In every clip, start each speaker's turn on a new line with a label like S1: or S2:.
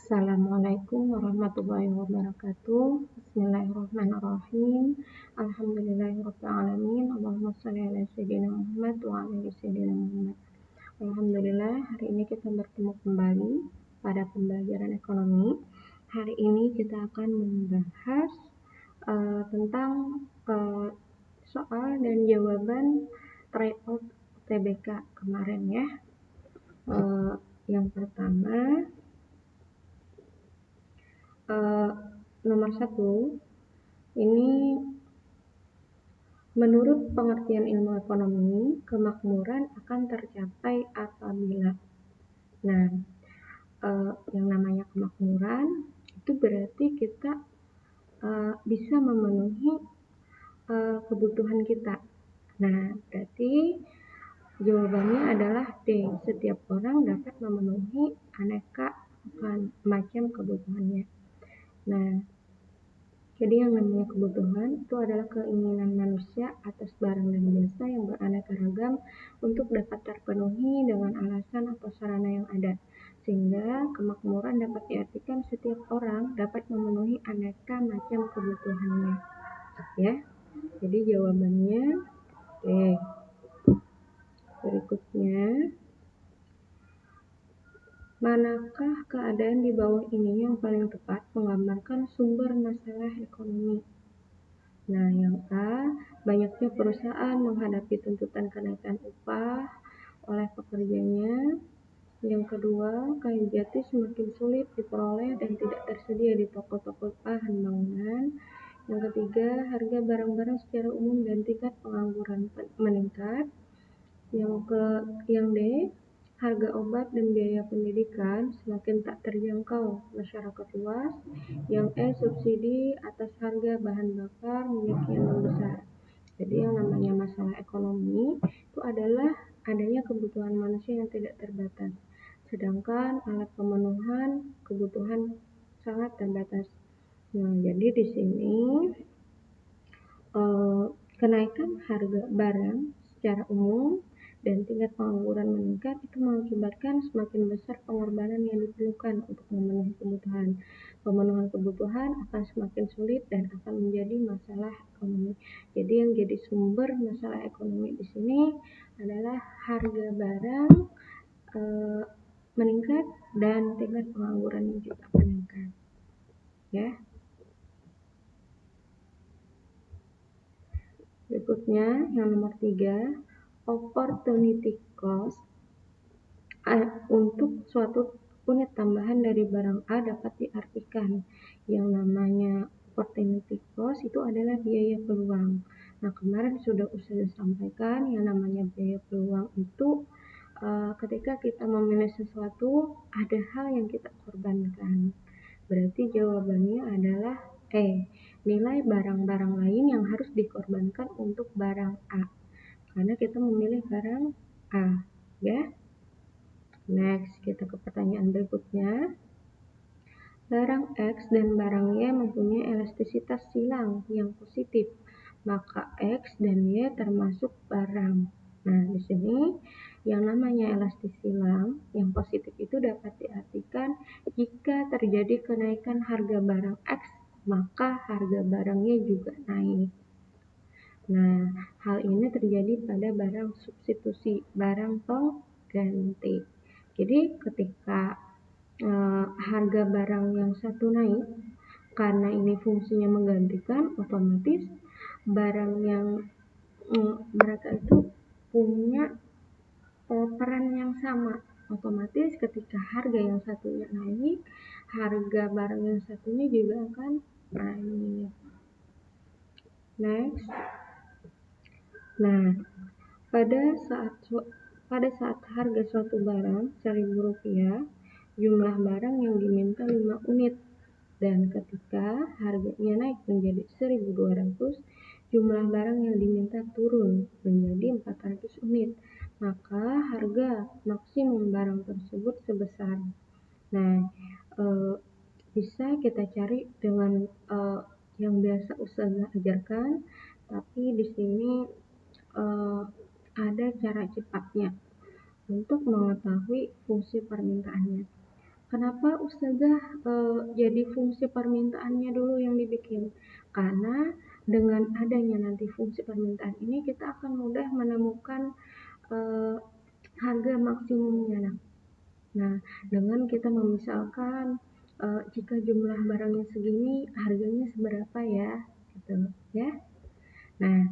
S1: Assalamualaikum warahmatullahi wabarakatuh. Bismillahirrahmanirrahim. Alhamdulillahirrahmanirrahim. Allahumma sholli ala sayyidina Muhammad wa ala ali sayyidina Muhammad. Alhamdulillah, hari ini kita bertemu kembali pada pembelajaran ekonomi. Hari ini kita akan membahas tentang soal dan jawaban tryout UTBK kemarin ya. Yang pertama, nomor 1, ini menurut pengertian ilmu ekonomi, kemakmuran akan tercapai apabila. Nah, yang namanya kemakmuran itu berarti kita bisa memenuhi kebutuhan kita. Nah, berarti jawabannya adalah D. Setiap orang dapat memenuhi aneka macam kebutuhannya. Nah, jadi yang namanya kebutuhan itu adalah keinginan manusia atas barang dan jasa yang beraneka ragam untuk dapat terpenuhi dengan alasan atau sarana yang ada. Sehingga kemakmuran dapat diartikan setiap orang dapat memenuhi aneka macam kebutuhannya. Ya. Jadi jawabannya D. Berikutnya, manakah keadaan di bawah ini yang paling tepat menggambarkan sumber masalah ekonomi? Nah, yang A, banyaknya perusahaan menghadapi tuntutan kenaikan upah oleh pekerjanya. Yang kedua, kayu jati semakin sulit diperoleh dan tidak tersedia di toko-toko bahan bangunan. Yang ketiga, harga barang-barang secara umum dan tingkat pengangguran meningkat. Yang D, harga obat dan biaya pendidikan semakin tak terjangkau masyarakat luas. Yang E, subsidi atas harga bahan bakar minyak yang membesar. Jadi yang namanya masalah ekonomi itu adalah adanya kebutuhan manusia yang tidak terbatas, sedangkan alat pemenuhan kebutuhan sangat terbatas. Nah, jadi di sini kenaikan harga barang secara umum dan tingkat pengangguran meningkat itu mengakibatkan semakin besar pengorbanan yang diperlukan untuk memenuhi kebutuhan. Pemenuhan kebutuhan akan semakin sulit dan akan menjadi masalah ekonomi. Jadi yang jadi sumber masalah ekonomi di sini adalah harga barang meningkat dan tingkat pengangguran juga meningkat. Ya. Berikutnya yang nomor 3, opportunity cost untuk suatu unit tambahan dari barang A dapat diartikan yang namanya opportunity cost itu adalah biaya peluang. Nah, kemarin sudah disampaikan yang namanya biaya peluang itu ketika kita memilih sesuatu ada hal yang kita korbankan. Berarti jawabannya adalah E, nilai barang-barang lain yang harus dikorbankan untuk barang A. Karena kita memilih barang A, ya. Next, kita ke pertanyaan berikutnya. Barang X dan barang Y mempunyai elastisitas silang yang positif, maka X dan Y termasuk barang. Nah, di sini yang namanya elastis silang yang positif itu dapat diartikan jika terjadi kenaikan harga barang X, maka harga barangnya juga naik. Nah, hal ini terjadi pada barang substitusi, barang pengganti. Jadi ketika harga barang yang satu naik, karena ini fungsinya menggantikan, otomatis barang yang mereka itu punya peran yang sama. Otomatis ketika harga yang satunya naik, harga barang yang satunya juga akan naik. Next. Nah, pada saat harga suatu barang Rp1.000, jumlah barang yang diminta 5 unit, dan ketika harganya naik menjadi 1.200, jumlah barang yang diminta turun menjadi 400 unit, maka harga maksimum barang tersebut sebesar. Nah, bisa kita cari dengan yang biasa Ustazah ajarkan, tapi di sini ada cara cepatnya untuk mengetahui fungsi permintaannya. Kenapa Ustazah jadi fungsi permintaannya dulu yang dibikin? Karena dengan adanya nanti fungsi permintaan ini kita akan mudah menemukan eh, harga maksimumnya. Nah, dengan kita memisalkan jika jumlah barangnya segini, harganya seberapa ya, gitu ya. Nah,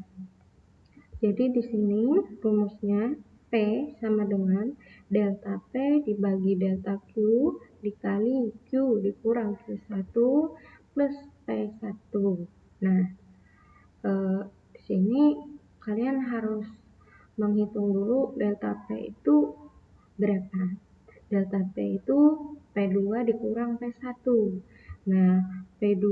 S1: jadi di sini rumusnya P sama dengan delta P dibagi delta Q dikali Q dikurang Q1 plus P1. Nah, di sini kalian harus menghitung dulu delta P itu berapa. Delta P itu P2 dikurang P1. Nah, P2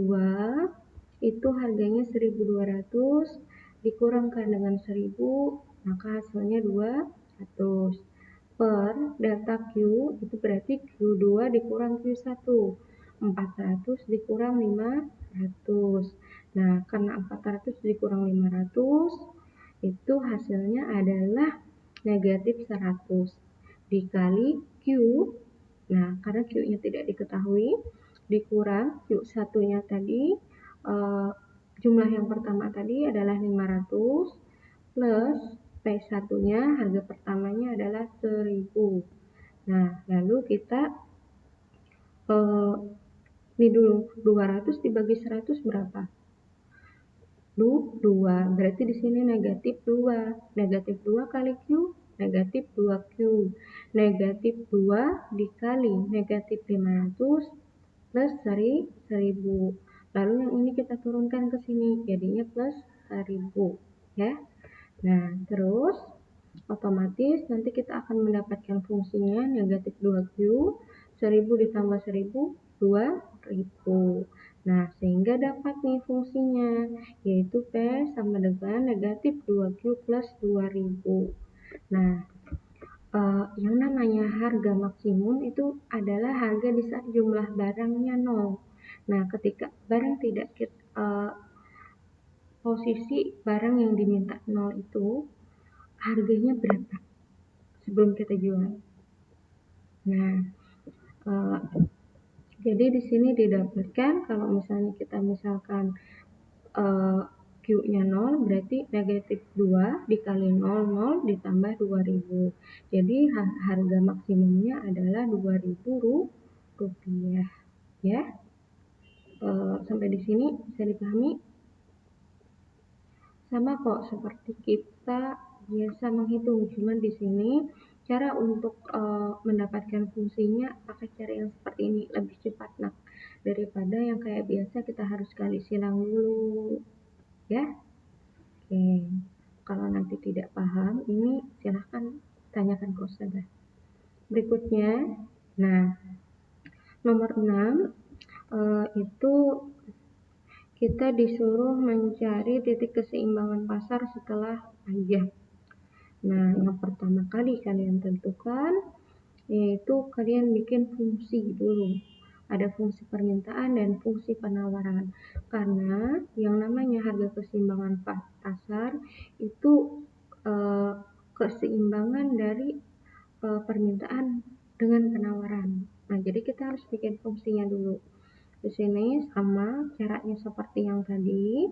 S1: itu harganya 1.200 dikurangkan dengan 1.000, maka hasilnya 200. Per delta Q itu berarti Q2 dikurang Q1. 400 dikurang 500. Nah, karena 400 dikurang 500, itu hasilnya adalah negatif 100 dikali Q. Nah, karena Q-nya tidak diketahui, dikurang Q1-nya tadi, jumlah yang pertama tadi adalah 500, plus P1-nya, harga pertamanya adalah 1.000. Nah, lalu kita, ini dulu, 200 dibagi 100 berapa? 2, berarti di sini negatif 2. Negatif 2 kali Q, negatif 2Q. Negatif 2 dikali negatif 500 plus 1.000. Lalu yang ini kita turunkan ke sini, jadinya plus 1.000. Ya. Nah, terus otomatis nanti kita akan mendapatkan fungsinya negatif 2Q, 1.000 ditambah 1.000, 2.000. Nah, sehingga dapat nih fungsinya, yaitu P sama dengan negatif 2Q plus 2.000. Nah, yang namanya harga maksimum itu adalah harga di saat jumlah barangnya 0. Nah, ketika barang tidak posisi barang yang diminta 0 itu, harganya berapa sebelum kita jual. Nah, jadi di sini didapatkan kalau misalnya kita misalkan Q-nya 0 berarti negatif 2 dikali 0 ditambah 2.000. Jadi harga maksimumnya adalah 2.000 rupiah. Ya, sampai di sini bisa dipahami? Sama kok seperti kita biasa menghitung, cuman di sini cara untuk mendapatkan fungsinya pakai cara yang seperti ini lebih cepat daripada yang kayak biasa kita harus kali silang dulu ya. Oke, kalau nanti tidak paham ini silahkan tanyakan ke Ustazah. Berikutnya, nah nomor 6 itu kita disuruh mencari titik keseimbangan pasar setelah pajak. Nah, yang pertama kali kalian tentukan yaitu kalian bikin fungsi dulu. Ada fungsi permintaan dan fungsi penawaran. Karena yang namanya harga keseimbangan pasar itu keseimbangan dari permintaan dengan penawaran. Nah, jadi kita harus bikin fungsinya dulu. Di sini sama caranya seperti yang tadi.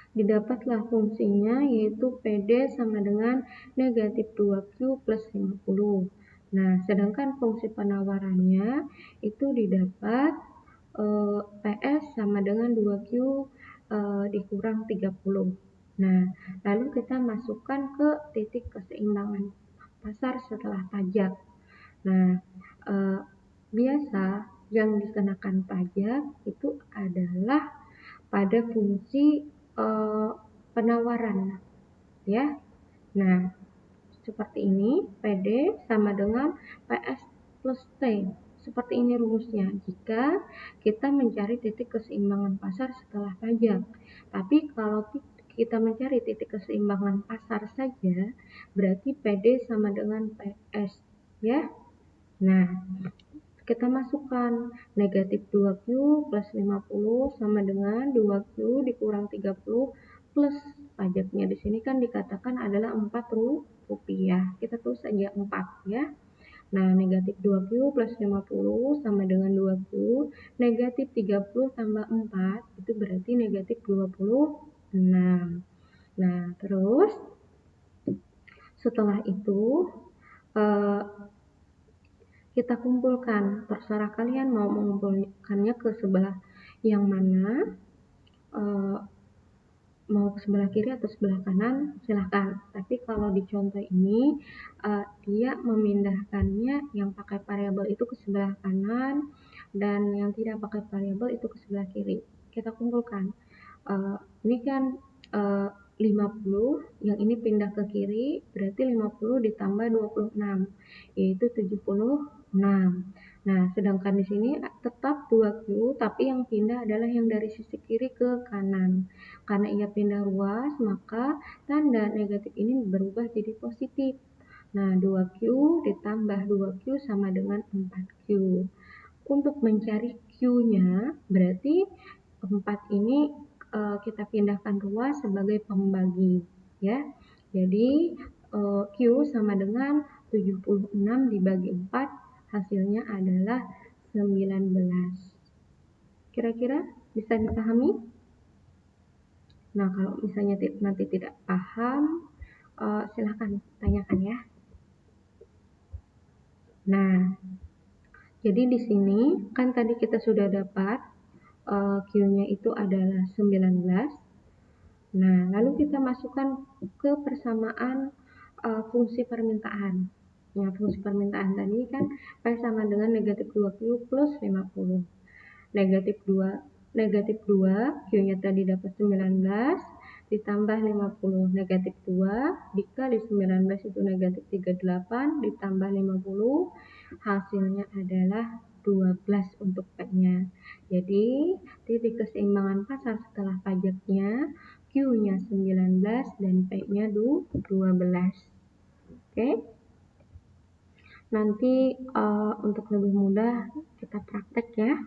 S1: Didapatlah fungsinya yaitu PD sama dengan negatif 2Q plus 50. Nah, sedangkan fungsi penawarannya itu didapat PS sama dengan 2Q dikurang 30. Nah, lalu kita masukkan ke titik keseimbangan pasar setelah pajak. Nah, biasa yang dikenakan pajak itu adalah pada fungsi penawaran ya. Nah, seperti ini PD sama dengan PS plus T. Seperti ini rumusnya jika kita mencari titik keseimbangan pasar setelah pajak. Tapi kalau kita mencari titik keseimbangan pasar saja, berarti PD sama dengan PS ya. Nah, kita masukkan negatif 2Q plus 50 sama dengan 2Q dikurang 30 plus pajaknya di sini kan dikatakan adalah 4 rupiah. Kita tulis saja 4 ya. Nah, negatif 2Q plus 50 sama dengan 2Q. Negatif 30 tambah 4 itu berarti negatif 26. Nah, terus setelah itu eh, kita kumpulkan. Terserah kalian mau mengumpulkannya ke sebelah yang mana, eh, mau ke sebelah kiri atau sebelah kanan, silahkan. Tapi kalau di contoh ini, dia memindahkannya yang pakai variabel itu ke sebelah kanan dan yang tidak pakai variabel itu ke sebelah kiri. Kita kumpulkan. Ini kan 50, yang ini pindah ke kiri, berarti 50 ditambah 26, yaitu 76. Nah, sedangkan di sini tetap 2Q, tapi yang pindah adalah yang dari sisi kiri ke kanan. Karena ia pindah ruas, maka tanda negatif ini berubah jadi positif. Nah, 2Q ditambah 2Q sama dengan 4Q. Untuk mencari Q-nya, berarti 4 ini kita pindahkan ruas sebagai pembagi, ya. Jadi Q sama dengan 76 dibagi 4, hasilnya adalah 19. Kira-kira bisa dipahami? Nah, kalau misalnya nanti tidak paham, silahkan tanyakan ya. Nah, jadi di sini kan tadi kita sudah dapat Q-nya itu adalah 19. Nah, lalu kita masukkan ke persamaan fungsi permintaan. Nah, fungsi permintaan tadi kan P sama dengan negatif 2Q plus 50. Negatif 2, Q-nya tadi dapat 19, ditambah 50. Negatif 2, dikali 19 itu negatif 38, ditambah 50, hasilnya adalah 12 untuk P-nya. Jadi, titik keseimbangan pasar setelah pajaknya, Q-nya 19 dan P-nya 12. Oke? Nanti untuk lebih mudah kita praktek ya.